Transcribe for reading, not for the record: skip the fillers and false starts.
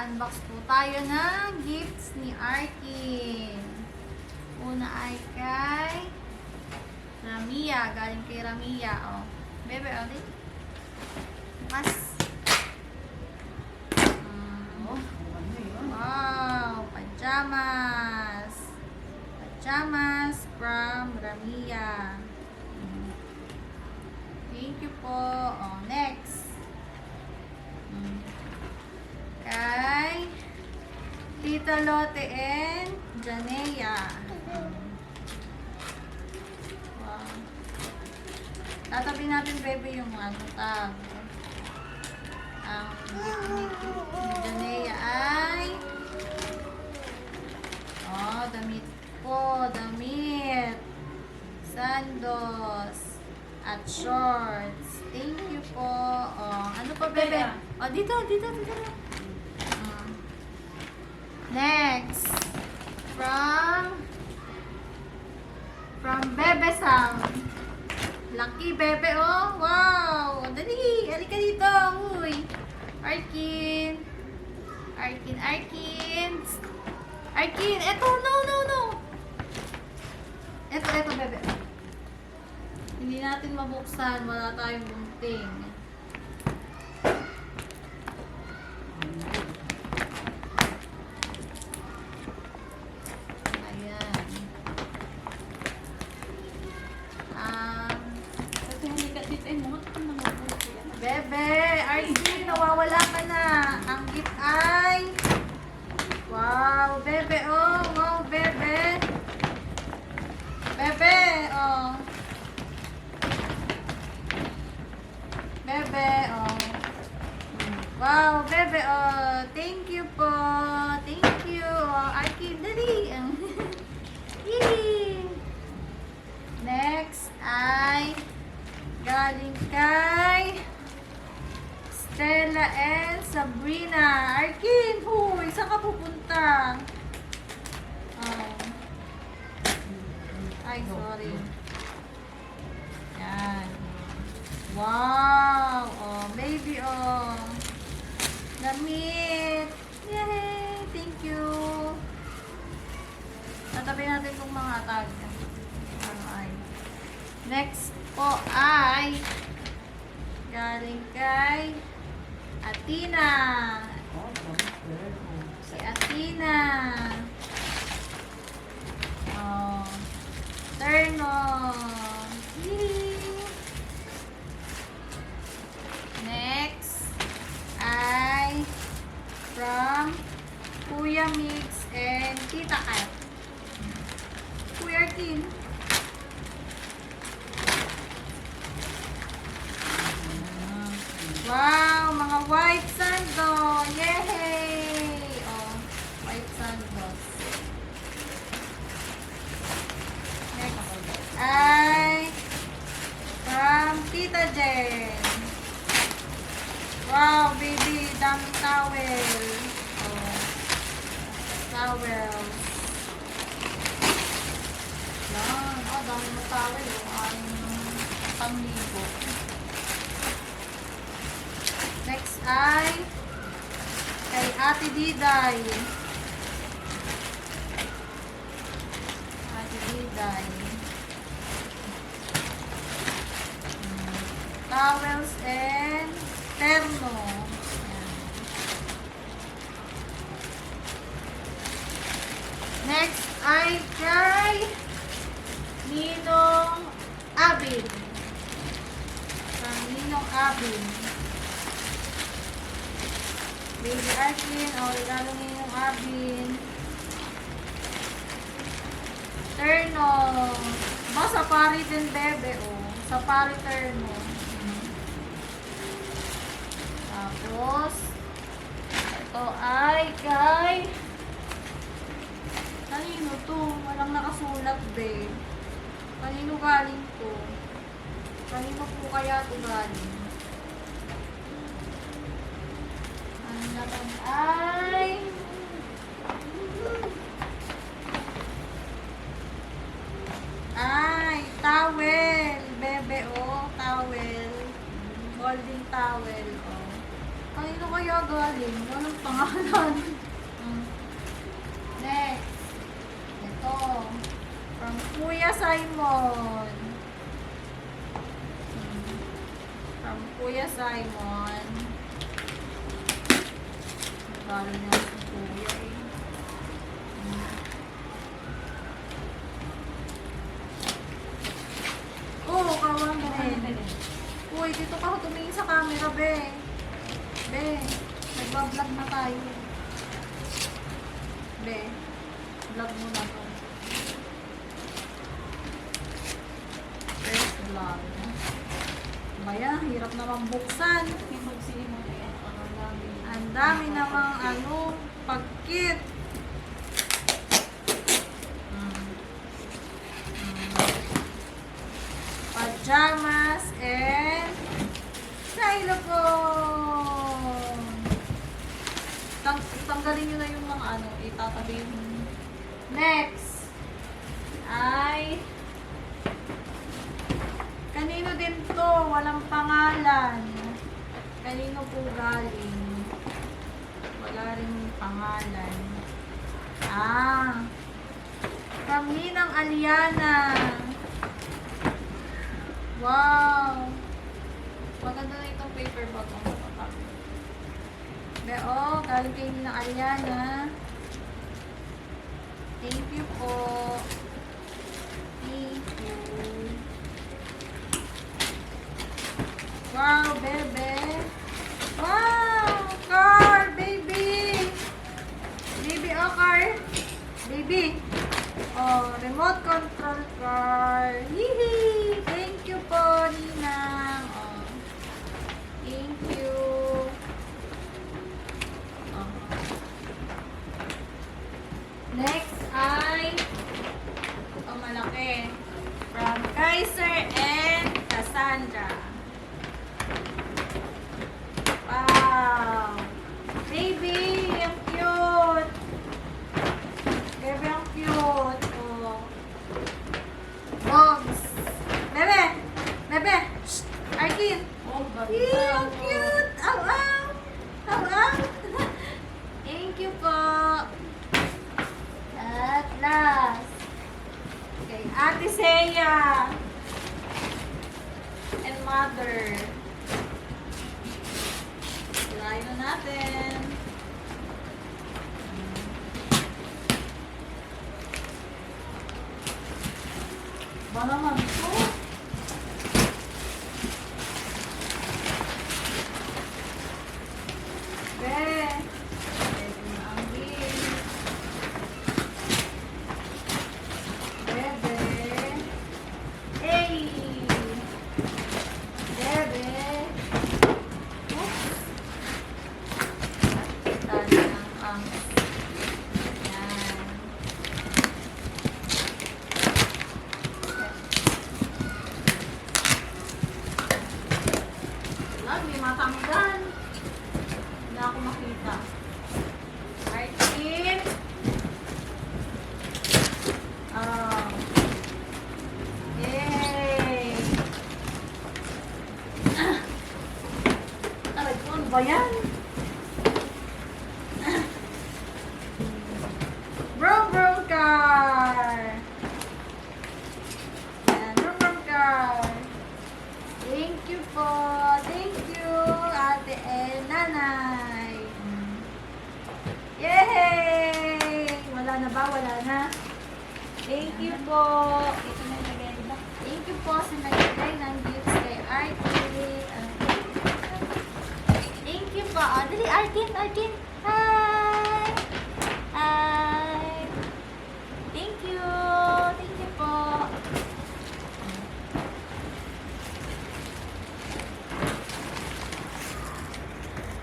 mag-unbox po tayo ng gifts ni Arkin. Una ay kay Ramia. Galing kay Ramia. Oh. Bebe, ulit. Bukas. Wow. Pajamas. Pajamas from Ramia. Thank you po. Oh, next. Kay Tita Lotte and Janea. Wow. Tatabi natin, bebe, yung ano tag. Ang gift ni Janea ay damit po. Damit. Sandos. At shorts. Thank you po. Ano pa, bebe? Dito. Next. From Bebe Sam. Lucky Bebe, oh. Wow. Dali. Halika dito. Uy. Arkin. Eto, no. Eto, Bebe. Hindi natin mabuksan. Wala tayong gunting. Bebe, Arkin, nawawala ka na. Ang gift ay wow, Bebe, oh. Wow, Bebe. Bebe, oh. Bebe, oh. Wow, Bebe, oh. Thank you po. Thank you. Oh, Arkin, dali. Yay! Next ay galing kay Stella and Sabrina. Arkin, huy, saan ka pupunta? Ay, sorry. Yan. Wow! Oh, baby, oh. Damit. Yay! Thank you. Tatabi natin itong mga tag. Next po ay galing kay Athena. Si Athena. Terno. Next ay from Kuya Mix and Tita Kat. Kuya Arkin. Wow, mga white sandals. Yay! Oh, white sandals. Next ay from Tita Jen. Wow, baby, daming towel. Oh, towels. Yan. Oh, daming towel. Ang pangligo. Next ay kay Ate Diday. Towels and terno. Next ay kay Ninong Abin. Baby Arkin, regalo niyo yung Abin. Terno. Safari din, bebe, oh. Safari terno. Tapos, ito ay kay kanino to? Walang nakasulat, babe. Kanino galing to? Kanino po kaya to galing? Ay, towel, bebe, oh, towel. Folding towel, oh. Kanino kaya galing? Walang pangalan. Next. Ito. From Kuya Simon. From Kuya Simon. Galing na si Kuya eh. Oh, kawang din. Uy, dito ka tumingin sa camera, be. Be, nagbablog na tayo. Be, vlog mo na to. First vlog. Baya, hirap namang buksan. Ang dami namang pagkit. Pajamas and xylophone. Tanggalin nyo na yung mga itatabi yung next ay kanino din to, walang pangalan. Kanino po galing? Wala rin pangalan. From Ninang Aliana. Wow! Maganda na itong paper bag. Galing kay Ninang Aliana. Thank you po. Thank you. Wow, bebe. Wow! Car, baby! Baby, car. Baby. Remote control car. Hihi! Thank you po, Ninang. Thank you. Next ay malaki. From Kaiser and Cassandra. Wow! Baby! Ang cute! Baby, ang cute! Dogs! Bebe! Bebe! Shh! Arkin! Ang cute! Aw! Thank you po! At last, kay Ate Seya and Mother. Try na natin. Ba naman ito? May matanggal. Hindi ako makita. Arkin. Yay! Aray ko, ano ba yan? Brum car! Yan, brum car! Thank you po. Thank you, Ate and Nanay. Yay! Wala na ba? Wala na? Thank you po. Ito na ilagay ba? Thank you po sa nagbigay ng gifts kay Arkin. Thank you po. Dali, Arkin.